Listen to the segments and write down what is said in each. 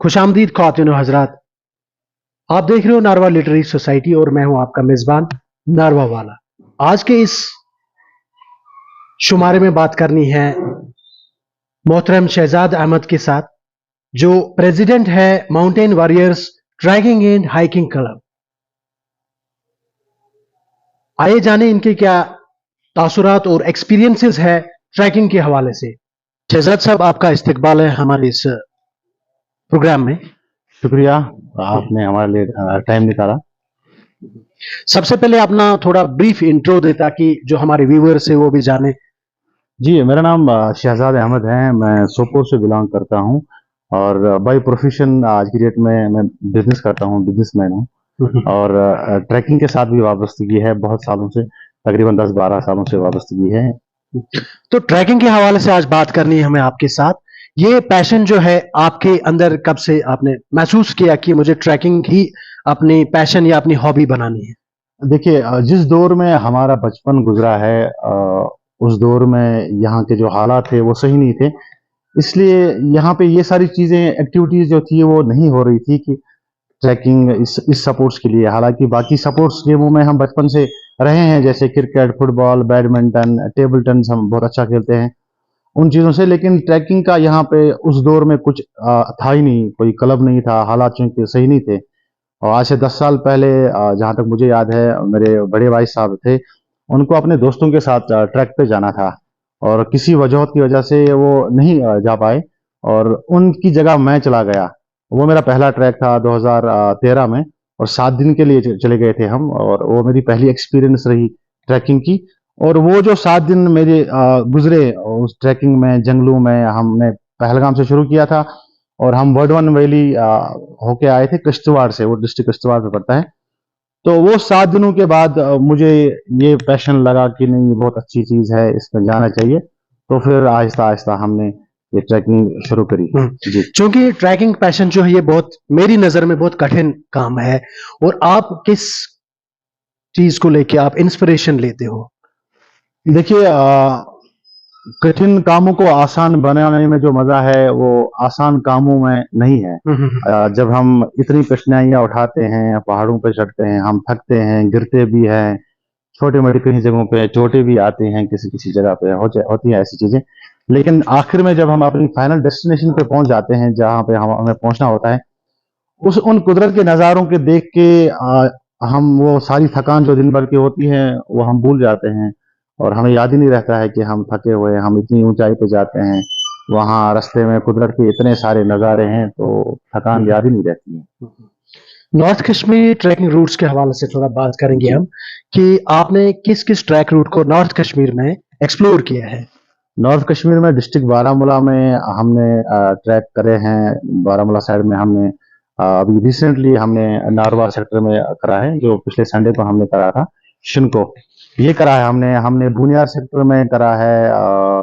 खुशामदीद ख्वातीन और हजरात, आप देख रहे हो नारवा लिटरेरी सोसाइटी और मैं हूं आपका मेजबान नारवा वाला। आज के इस शुमारे में बात करनी है मोहतरम शहजाद अहमद के साथ, जो प्रेसिडेंट है mountain warriors trekking and hiking club. आइए जाने इनके क्या तासुरात और एक्सपीरियंसेस है ट्रैकिंग के हवाले से। शहजाद साहब, आपका इस्तकबाल है हमारे इस प्रोग्राम में। शुक्रिया, आपने हमारे लिए टाइम निकाला। सबसे पहले अपना थोड़ा ब्रीफ इंट्रो दे ताकि जो हमारे व्यूअर्स है वो भी जाने। जी, मेरा नाम शहजाद अहमद है। मैं सोपोर से बिलोंग करता हूँ और बाय प्रोफेशन आज की डेट में मैं बिजनेस करता हूँ, बिजनेसमैन हूँ और ट्रैकिंग के साथ भी वाबस्तगी है। बहुत सालों से, तकरीबन 10-12 सालों से वाबस्तगी है। तो ट्रैकिंग के हवाले से आज बात करनी है हमें आपके साथ। ये पैशन जो है आपके अंदर कब से आपने महसूस किया कि मुझे ट्रैकिंग ही अपनी पैशन या अपनी हॉबी बनानी है? देखिए, जिस दौर में हमारा बचपन गुजरा है उस दौर में यहाँ के जो हालात थे वो सही नहीं थे, इसलिए यहाँ पे ये सारी चीजें, एक्टिविटीज जो थी वो नहीं हो रही थी कि ट्रैकिंग इस सपोर्ट्स के लिए। हालांकि बाकी सपोर्ट्स गेमों में हम बचपन से रहे हैं, जैसे cricket, football, badminton, table tennis हम बहुत अच्छा खेलते हैं उन चीज़ों से। लेकिन ट्रैकिंग का यहाँ पे उस दौर में कुछ था ही नहीं, कोई क्लब नहीं था, हालात चूंकि सही नहीं थे। और आज से 10 साल पहले जहाँ तक मुझे याद है, मेरे बड़े भाई साहब थे, उनको अपने दोस्तों के साथ ट्रैक पे जाना था और किसी वजह की वजह से वो नहीं जा पाए और उनकी जगह मैं चला गया। वो मेरा पहला ट्रैक था 2013 में और 7 दिन के लिए चले गए थे हम, और वो मेरी पहली एक्सपीरियंस रही ट्रैकिंग की। और वो जो 7 दिन मेरे गुजरे उस ट्रैकिंग में, जंगलों में, हमने पहलगाम से शुरू किया था और हम वर्डवन वैली होके आए थे किश्तवाड़ से, वो डिस्ट्रिक्ट किश्तवाड़ में पड़ता है। तो वो 7 दिनों के बाद मुझे ये पैशन लगा कि नहीं, ये बहुत अच्छी चीज है, इसमें जाना चाहिए। तो फिर आहिस्ता आहिस्ता हमने ये ट्रैकिंग शुरू करी। जी, क्योंकि ट्रैकिंग पैशन जो है ये बहुत, मेरी नजर में बहुत कठिन काम है। और आप किस चीज को लेके आप इंस्पिरेशन लेते हो? देखिए, कठिन कामों को आसान बनाने में जो मजा है वो आसान कामों में नहीं है। जब हम इतनी कठिनाइयां उठाते हैं, पहाड़ों पे चढ़ते हैं, हम थकते हैं, गिरते भी हैं, छोटे मोटे कहीं जगहों पे चोटें भी आती हैं, किसी किसी जगह पे होती हैं ऐसी चीजें। लेकिन आखिर में जब हम अपनी फाइनल डेस्टिनेशन पे पहुंच जाते हैं, जहाँ पे हमें पहुंचना होता है, उन कुदरत के नज़ारों के देख के हम वो सारी थकान जो दिन भर की होती है वो हम भूल जाते हैं और हमें याद ही नहीं रहता है कि हम थके हुए हैं। हम इतनी ऊंचाई पे जाते हैं, वहाँ रास्ते में कुदरत के इतने सारे नज़ारे हैं, तो थकान याद ही नहीं रहती है। नॉर्थ कश्मीर ट्रैकिंग रूट्स के हवाले से थोड़ा बात करेंगे हम कि आपने किस किस ट्रैक रूट को नॉर्थ कश्मीर में एक्सप्लोर किया है? नॉर्थ कश्मीर में डिस्ट्रिक्ट बारामूला में हमने ट्रैक करे हैं। बारामूला साइड में हमने अभी रिसेंटली हमने नारवा सेक्टर में करा है, जो पिछले संडे को हमने करा था। शिनको ये करा है हमने हमने बुनियार सेक्टर में करा है,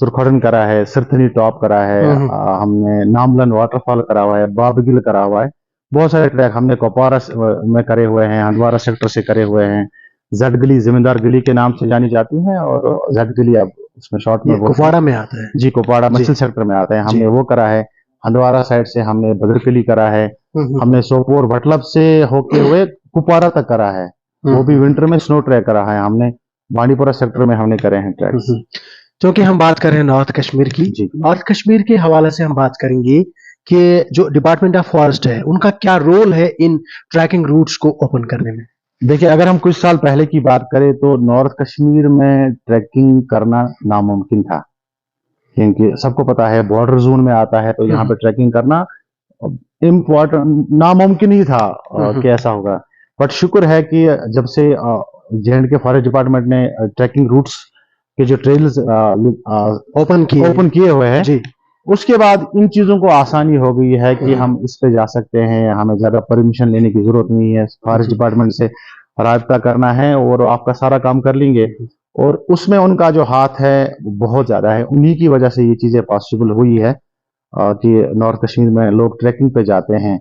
तुरखड़न करा है, सिरथनी टॉप करा है, हमने नामलन वाटरफॉल करा हुआ है, बाबगिल करा हुआ है। बहुत सारे ट्रैक हमने कुपवारा में करे हुए हैं, हंदवारा सेक्टर से करे हुए हैं। जट गली जमींदार गली के नाम से जानी जाती है और जट गली अब उसमें शॉर्ट में कुपवाड़ा में आता है। जी, कुपवाड़ा मछली सेक्टर में आता है। हमने वो करा है। हंदवारा साइड से हमने बदरकली करा है। हमने सोपोर भटलब से होके हुए कुपवाड़ा तक करा है, वो भी विंटर में स्नो ट्रैक करा है हमने। बांडीपुरा सेक्टर में हमने करे हैं ट्रैक। क्योंकि हम बात कर रहे हैं नॉर्थ कश्मीर की, नॉर्थ कश्मीर के हवाले से हम बात करेंगे कि जो डिपार्टमेंट ऑफ फॉरेस्ट है उनका क्या रोल है इन ट्रैकिंग रूट्स को ओपन करने में? देखिए, अगर हम कुछ साल पहले की बात करें तो नॉर्थ कश्मीर में ट्रैकिंग करना नामुमकिन था, क्योंकि सबको पता है बॉर्डर जोन में आता है, तो यहाँ पे ट्रैकिंग करना इम्पोर्टेंट, नामुमकिन ही था कि ऐसा होगा। बट शुक्र है कि जब से जे के फॉरेस्ट डिपार्टमेंट ने ट्रैकिंग रूट्स के जो ट्रेल्स ओपन किए हुए हैं, उसके बाद इन चीजों को आसानी हो गई है कि हम इस पे जा सकते हैं। हमें ज्यादा परमिशन लेने की जरूरत नहीं है, फॉरेस्ट डिपार्टमेंट से राब्ता करना है और आपका सारा काम कर लेंगे। और उसमें उनका जो हाथ है बहुत ज्यादा है, उन्हीं की वजह से ये चीजें पॉसिबल हुई है कि नॉर्थ कश्मीर में लोग ट्रैकिंग पे जाते हैं।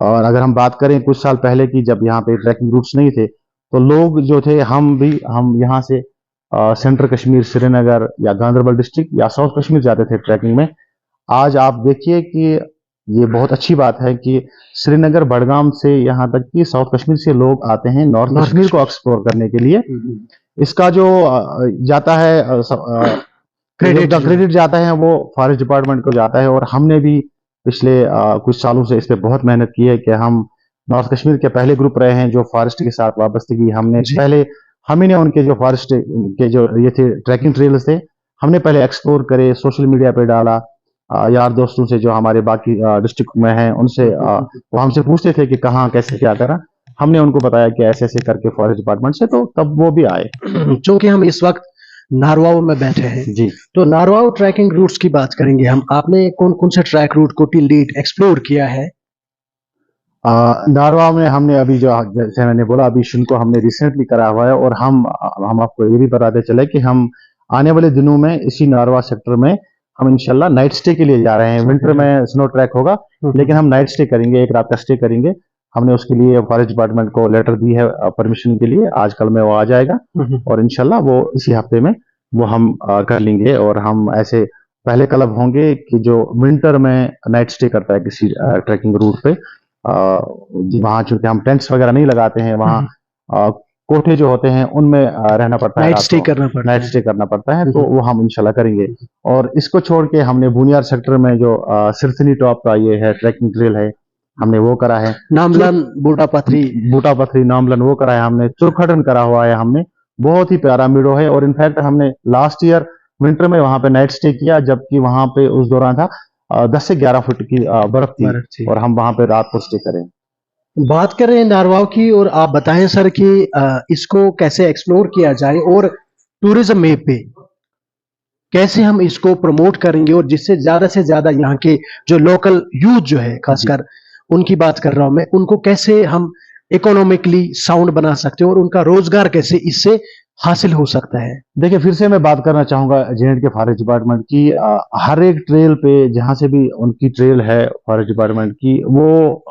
और अगर हम बात करें कुछ साल पहले की, जब यहाँ पे ट्रैकिंग रूट्स नहीं थे, तो लोग जो थे, हम यहाँ से सेंट्रल कश्मीर, श्रीनगर या गांधरबल डिस्ट्रिक्ट या साउथ कश्मीर जाते थे ट्रैकिंग में। आज आप देखिए कि ये बहुत अच्छी बात है कि श्रीनगर, बडगाम से यहाँ तक कि साउथ कश्मीर से लोग आते हैं नॉर्थ कश्मीर को एक्सप्लोर करने के लिए। इसका जो जाता है क्रेडिट जाता है वो फॉरेस्ट डिपार्टमेंट को जाता है, और हमने भी पिछले कुछ सालों से इस पे बहुत मेहनत की है कि हम नॉर्थ कश्मीर के पहले ग्रुप रहे हैं जो फॉरेस्ट के साथ वाबस्तगी हमने पहले हम ही ने उनके जो फॉरेस्ट के जो ये थे ट्रैकिंग ट्रेल्स थे हमने पहले एक्सप्लोर करे, सोशल मीडिया पे डाला। यार दोस्तों से जो हमारे बाकी डिस्ट्रिक्ट में हैं उनसे वो हमसे पूछते थे कि कहाँ कैसे क्या करा, हमने उनको बताया कि ऐसे ऐसे करके फॉरेस्ट डिपार्टमेंट से, तो तब वो भी आए। चूंकि हम इस वक्त नारवाव में बैठे हैं जी, तो नारवाव ट्रैकिंग रूट्स की बात करेंगे हम। आपने कौन कौन से ट्रैक रूट को टिल डेट एक्सप्लोर किया है? नारवा में हमने अभी जो जैसे मैंने बोला अभी को हमने रिसेंटली करा हुआ है, और हम आपको ये भी बताते चले कि हम आने वाले दिनों में इसी नारवा सेक्टर में हम इंशाल्लाह नाइट स्टे के लिए जा रहे हैं। विंटर में स्नो ट्रैक होगा लेकिन हम नाइट स्टे करेंगे, एक रात का स्टे करेंगे। हमने उसके लिए फॉरेस्ट डिपार्टमेंट को लेटर दी है परमिशन के लिए, आजकल में वो आ जाएगा और इंशाल्लाह वो इसी हफ्ते में वो हम कर लेंगे। और हम ऐसे पहले क्लब होंगे कि जो विंटर में नाइट स्टे करता है किसी ट्रैकिंग रूट पे। वहाँ चूंकि हम टेंट्स वगैरह नहीं लगाते हैं, वहाँ कोठे जो होते हैं उनमें रहना पड़ता है, नाइट स्टे करना पड़ता है तो वो हम इंशाल्लाह करेंगे। और इसको छोड़ के हमने बुनियार सेक्टर में जो सिरसनी टॉप का ये है ट्रैकिंग ट्रेल है, हमने वो करा है। नामलन बूटा पथरी नामलन वो करा है हमने। चुरखटन करा हुआ है हमने, बहुत ही प्यारा मीडो है। और इनफैक्ट हमने लास्ट ईयर विंटर में वहां पे नाइट स्टे किया, जबकि वहां पे उस दौरान था 10 से 11 फुट की बर्फ थी और हम वहां पे रात को स्टे करें। बात कर रहे हैं नारवाव की, और आप बताएं सर कि इसको कैसे एक्सप्लोर किया जाए और टूरिज्म मैप पे कैसे हम इसको प्रमोट करेंगे, और जिससे से ज्यादा यहाँ के जो लोकल यूथ जो है खासकर उनकी बात कर रहा हूं मैं, उनको कैसे हम इकोनॉमिकली साउंड बना सकते हैं और उनका रोजगार कैसे इससे हासिल हो सकता है। देखिए फिर से मैं बात करना चाहूंगा जे.एंड.के फॉरेस्ट डिपार्टमेंट की। हर एक ट्रेल पे जहां से भी उनकी ट्रेल है फॉरेस्ट डिपार्टमेंट की, वो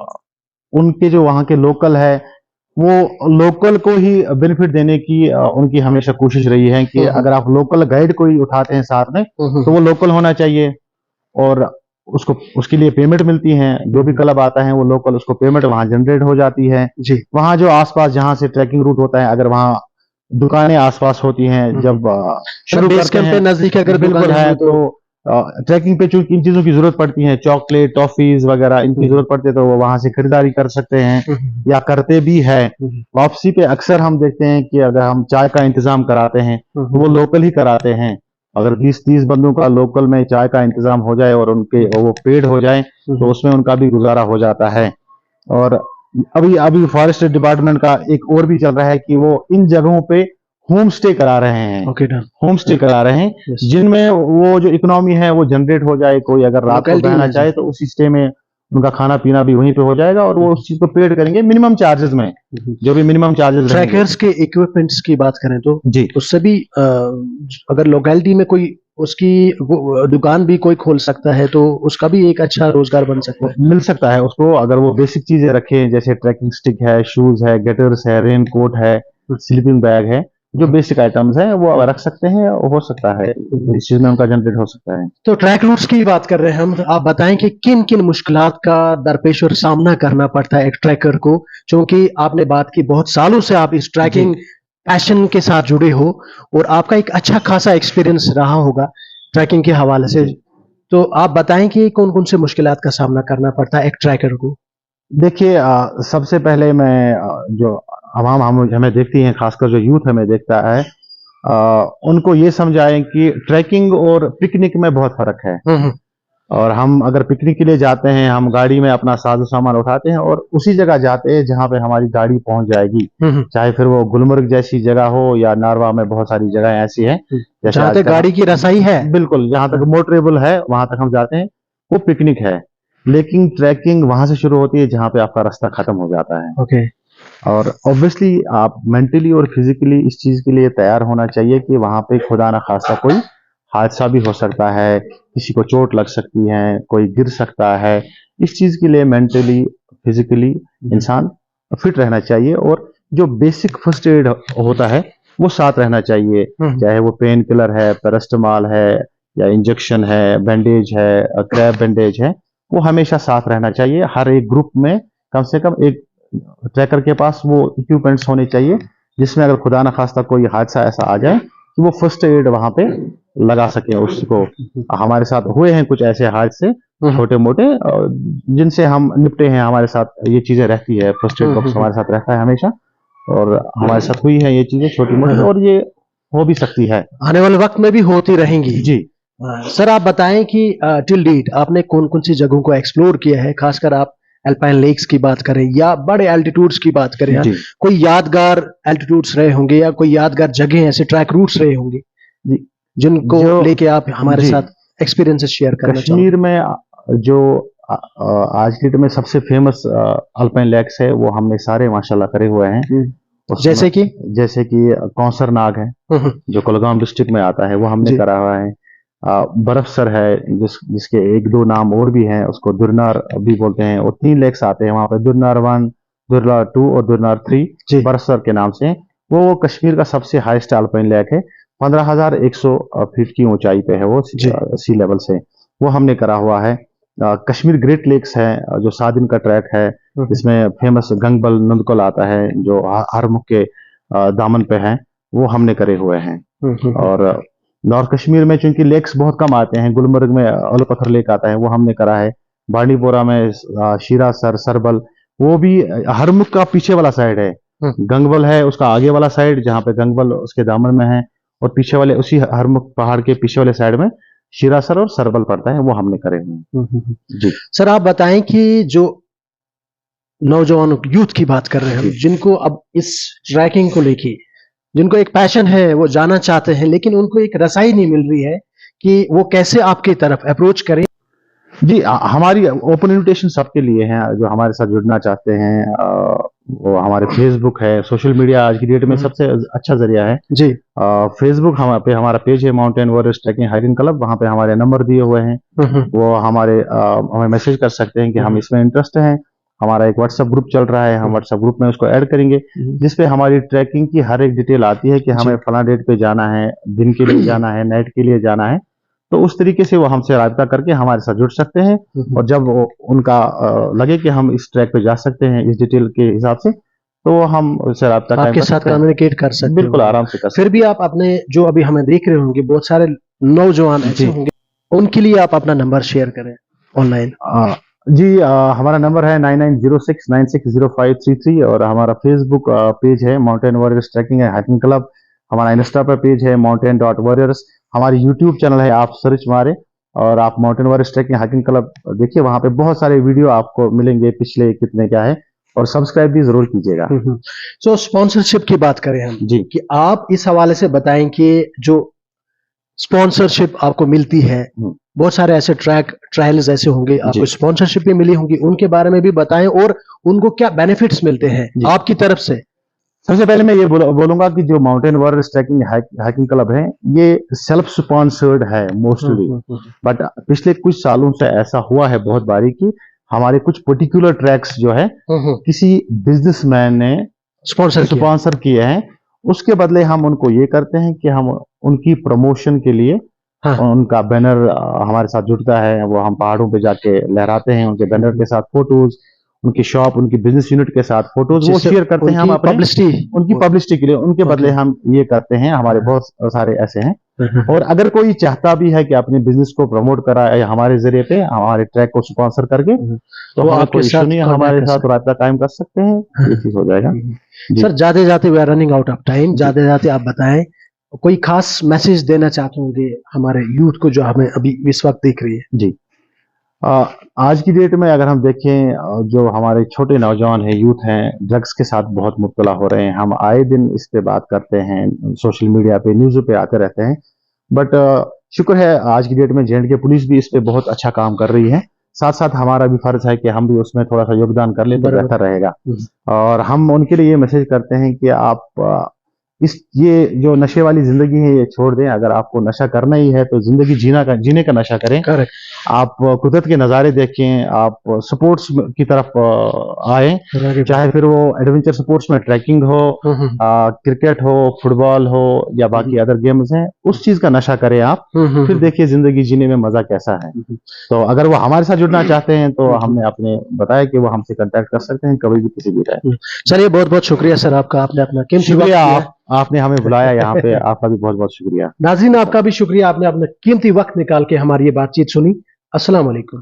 उनके जो वहाँ के लोकल है वो लोकल को ही बेनिफिट देने की उनकी हमेशा कोशिश रही है कि अगर आप लोकल गाइड कोई उठाते हैं साथ में तो वो लोकल होना चाहिए और उसको उसके लिए पेमेंट मिलती है। जो भी क्लब आता है वो लोकल, उसको पेमेंट वहां जनरेट हो जाती है जी। वहां जो आसपास जहां से ट्रैकिंग रूट होता है, अगर वहां दुकानें आसपास होती हैं, जब शुरू करते हैं नजदीक अगर बिल्कुल है तो ट्रैकिंग पे चूंकि इन चीजों की जरूरत पड़ती है, चॉकलेट टॉफीज वगैरह इनकी जरूरत पड़ती है, तो वो वहां से खरीदारी कर सकते हैं या करते भी है। वापसी पे अक्सर हम देखते हैं कि अगर हम चाय का इंतजाम कराते हैं तो वो लोकल ही कराते हैं। अगर 20-30 बंदों का लोकल में चाय का इंतजाम हो जाए और उनके वो पेड हो जाए तो उसमें उनका भी गुजारा हो जाता है। और अभी अभी फॉरेस्ट डिपार्टमेंट का एक और भी चल रहा है कि वो इन जगहों पे होम स्टे करा रहे हैं। होम स्टे करा रहे हैं जिनमें वो जो इकोनॉमी है वो जनरेट हो जाए। कोई अगर रात को रहना चाहे तो उसी स्टे में उनका खाना पीना भी वहीं पे हो जाएगा और वो उस चीज को पेड करेंगे मिनिमम चार्जेस में, जो भी मिनिमम चार्जेस। ट्रैकर्स के इक्विपमेंट्स की बात करें तो जी, उससे भी अगर लोकेलिटी में कोई उसकी दुकान भी कोई खोल सकता है तो उसका भी एक अच्छा रोजगार बन सकता है, मिल सकता है उसको। अगर वो बेसिक चीजें रखे जैसे ट्रैकिंग स्टिक है, शूज है, गेटर्स है, रेन कोट है, स्लीपिंग बैग है, जो बेसिक आइटम्स हैं वो रख सकते हैं, हो सकता है इस चीज में उनका जनरेट हो सकता है। तो ट्रैक रूट्स की बात कर रहे हैं हम, आप बताएं कि किन किन मुश्किलात का दरपेश और सामना करना पड़ता है एक ट्रैकर को, क्योंकि आपने बात की बहुत सालों से आप इस ट्रैकिंग पैशन के साथ जुड़े हो और आपका एक अच्छा खासा एक्सपीरियंस रहा होगा ट्रैकिंग के हवाले से। तो आप बताएं कि कौन कौन से मुश्किलात का सामना करना पड़ता है एक ट्रैकर को। देखिए सबसे पहले मैं जो आवाम हमें देखती हैं, खासकर जो यूथ हमें देखता है, उनको ये समझाएं कि ट्रैकिंग और पिकनिक में बहुत फर्क है। और हम अगर पिकनिक के लिए जाते हैं, हम गाड़ी में अपना साजो सामान उठाते हैं और उसी जगह जाते हैं जहां पे हमारी गाड़ी पहुंच जाएगी, चाहे फिर वो गुलमर्ग जैसी जगह हो या नारवा में बहुत सारी जगह ऐसी हैं जहां तक गाड़ी की रसाई है, बिल्कुल जहां तक मोटरेबल है वहां तक हम जाते हैं, वो पिकनिक है। लेकिन ट्रैकिंग वहां से शुरू होती है जहां पे आपका रास्ता खत्म हो जाता है। ओके। और ऑब्वियसली आप मेंटली और फिजिकली इस चीज के लिए तैयार होना चाहिए कि वहां पे खुदा ना खासा कोई हादसा भी हो सकता है, किसी को चोट लग सकती है, कोई गिर सकता है। इस चीज के लिए मेंटली फिजिकली इंसान फिट रहना चाहिए और जो बेसिक फर्स्ट एड होता है वो साथ रहना चाहिए, चाहे वो पेन किलर है, पैरास्टामॉल है या इंजेक्शन है, बैंडेज है, क्रैब बैंडेज है, वो हमेशा साथ रहना चाहिए। हर एक ग्रुप में कम से कम एक ट्रैकर के पास वो इक्विपमेंट्स होने चाहिए, जिसमें अगर खुदा न खास्ता कोई हादसा ऐसा आ जाए कि वो फर्स्ट एड वहां पे लगा सके उसको। हमारे साथ हुए हैं कुछ ऐसे हादसे छोटे मोटे जिनसे हम निपटे हैं। हमारे साथ ये चीजें रहती है, फर्स्ट एड बॉक्स हमारे साथ रहता है हमेशा, और हमारे साथ हुई है ये चीजें छोटी मोटी, और ये हो भी सकती है, आने वाले वक्त में भी होती रहेंगी जी। सर आप बताएं कि टिल डेट आपने कौन कौन सी जगहों को एक्सप्लोर किया है, खासकर आप अल्पाइन लेक्स की बात करें या बड़े एल्टीट्यूड्स की बात करें, कोई यादगार एल्टीट्यूड्स रहे होंगे या कोई यादगार जगह ऐसे ट्रैक रूट्स रहे होंगे जिनको लेके आप हमारे साथ एक्सपीरियंसेस शेयर करना चाहें? कश्मीर में जो आज की डेट में सबसे फेमस अल्पाइन लेक्स है वो हमने सारे माशाल्लाह करे हुए हैं। जैसे कि कौसर नाग है जो कुलगाम डिस्ट्रिक्ट में आता है, वो हमने करा हुआ है। बर्फसर है जिसके एक दो नाम और भी हैं, उसको दुरनार भी बोलते हैं, और 3 लेक्स आते हैं वहां पे, दुरनार 1, दुरनार 2 और दुरनार 3 बर्फसर के नाम से। वो कश्मीर का सबसे हाईएस्ट अल्पाइन लेक है, 15,100 फीट की ऊंचाई पे है वो सी लेवल से, वो हमने करा हुआ है। कश्मीर ग्रेट लेक्स है जो 7 दिन का ट्रैक है, इसमें फेमस गंगबल नंदकोल आता है जो हरमुख के दामन पे है, वो हमने करे हुए हैं। और नॉर्थ कश्मीर में चूंकि लेक्स बहुत कम आते हैं, गुलमर्ग में अलपत्थर लेक आता है, वो हमने करा है। बांडीपोरा में शीरासर, सरबल, वो भी हरमुख का पीछे वाला साइड है। गंगबल है उसका आगे वाला साइड, जहाँ पे गंगबल उसके दामन में है, और पीछे वाले उसी हरमुख पहाड़ के पीछे वाले साइड में शीरासर और सरबल पड़ता है, वो हमने करे हुए हैं। जी सर आप बताएं कि जो नौजवान यूथ की बात कर रहे हैं, जिनको अब इस ट्रैकिंग को लेके जिनको एक पैशन है, वो जाना चाहते हैं लेकिन उनको एक रसाई नहीं मिल रही है कि वो कैसे आपकी तरफ अप्रोच करें। जी हमारी ओपन इन्विटेशन सबके लिए है जो हमारे साथ जुड़ना चाहते हैं। वो हमारे फेसबुक है, सोशल मीडिया आज की डेट में सबसे अच्छा जरिया है जी। फेसबुक पे हमारा पेज है mountain warriors trekking hiking club, वहाँ पे हमारे नंबर दिए हुए हैं, वो हमें मैसेज कर सकते हैं कि हम इसमें इंटरेस्ट हैं। हमारा एक व्हाट्सएप ग्रुप चल रहा है, हम व्हाट्सएप ग्रुप में उसको ऐड करेंगे, जिसपे हमारी ट्रैकिंग की हर एक डिटेल आती है कि हमें फला डेट पे जाना है, दिन के लिए जाना है, नाइट के लिए जाना है। तो उस तरीके से वो हमसे राब्ता करके हमारे साथ जुड़ सकते हैं, और जब उनका लगे कि हम इस ट्रैक पे जा सकते हैं इस डिटेल के हिसाब से, तो हम उससे राब्ता आपके साथ कम्युनिकेट कर सकते हैं, बिल्कुल आराम से कर सकते। फिर भी आप अपने जो अभी हमें देख रहे होंगे बहुत सारे नौजवान ऐसे होंगे, उनके लिए आप अपना नंबर शेयर करें ऑनलाइन। जी हमारा नंबर है 9906960533, और हमारा फेसबुक पेज है mountain warriors trekking and hiking club. हमारा इंस्टा पर पेज है mountain.warriors। हमारी यूट्यूब चैनल है, आप सर्च मारे और आप mountain warriors trekking hiking club देखिए, वहां पे बहुत सारे वीडियो आपको मिलेंगे, पिछले कितने क्या है, और सब्सक्राइब भी जरूर कीजिएगा। सो स्पॉन्सरशिप की बात करें हम जी, कि आप इस हवाले से बताएं कि जो स्पॉन्सरशिप आपको मिलती है, बहुत सारे ऐसे ट्रायल्स ऐसे होंगे आपको स्पॉन्सरशिप भी मिली होंगी, उनके बारे में भी बताएं और उनको क्या बेनिफिट्स मिलते हैं आपकी तरफ से। सबसे पहले मैं ये बोलूंगा कि जो mountain warriors trekking hiking club है, ये सेल्फ स्पॉन्सर्ड है मोस्टली, बट पिछले कुछ सालों से ऐसा हुआ है बहुत बारी कि हमारे कुछ पर्टिकुलर ट्रैक्स जो है किसी बिजनेसमैन ने स्पॉन्सर किए हैं, उसके बदले हम उनको ये करते हैं कि हम उनकी प्रमोशन के लिए उनका बैनर हमारे साथ जुड़ता है, वो हम पहाड़ों पे जाके लहराते हैं, उनके बैनर के साथ फोटोज, उनकी शॉप, उनकी बिजनेस यूनिट के साथ फोटोज वो शेयर करते हैं हम अपने उनकी पब्लिसिटी के लिए, उनके बदले हम ये करते हैं। हमारे बहुत सारे ऐसे हैं, और अगर कोई चाहता भी है कि अपने बिजनेस को प्रमोट कराए हमारे जरिए पे, हमारे ट्रैक को स्पॉन्सर करके, तो हमें कोई इशू नहीं, हमारे साथ राब्ता कायम कर सकते हैं, ये चीज हो जाएगा। सर जाते जाते we are running out of time, जाते जाते आप बताएं कोई खास मैसेज देना चाहते होंगे हमारे यूथ को जो हमें अभी इस वक्त देख रही है। जी आज की डेट में अगर हम देखें, जो हमारे छोटे नौजवान हैं, यूथ हैं, ड्रग्स के साथ बहुत मुब्तला हो रहे हैं। हम आए दिन इस पे बात करते हैं, सोशल मीडिया पे, न्यूज़ पे आते रहते हैं, बट शुक्र है आज की डेट में J&K पुलिस भी इस पे बहुत अच्छा काम कर रही है। साथ साथ हमारा भी फर्ज है कि हम भी उसमें थोड़ा सा योगदान कर ले तो बेहतर रहेगा। और हम उनके लिए ये मैसेज करते हैं कि आप ये जो नशे वाली जिंदगी है ये छोड़ दें। अगर आपको नशा करना ही है तो जिंदगी जीने का नशा करें। करेक्ट। आप कुदरत के नज़ारे देखें, आप स्पोर्ट्स की तरफ आए, वेरी चाहे फिर वो एडवेंचर स्पोर्ट्स में ट्रैकिंग हो, क्रिकेट हो, फुटबॉल हो या बाकी अदर गेम्स हैं, उस चीज का नशा करें आप, फिर देखिए जिंदगी जीने में मजा कैसा है। तो अगर वो हमारे साथ जुड़ना चाहते हैं तो हमने आपने बताया कि वो हमसे कांटेक्ट कर सकते हैं कभी भी किसी भी टाइम। चलिए, बहुत बहुत शुक्रिया सर आपका, आपने अपना कीमती वक्त शुक्रिया, दिया। आपने हमें बुलाया यहाँ पे, आपका भी बहुत बहुत शुक्रिया। नाज़रीन, आपका भी शुक्रिया, आपने अपना कीमती वक्त निकाल के हमारी ये बातचीत सुनी। अस्सलाम वालेकुम।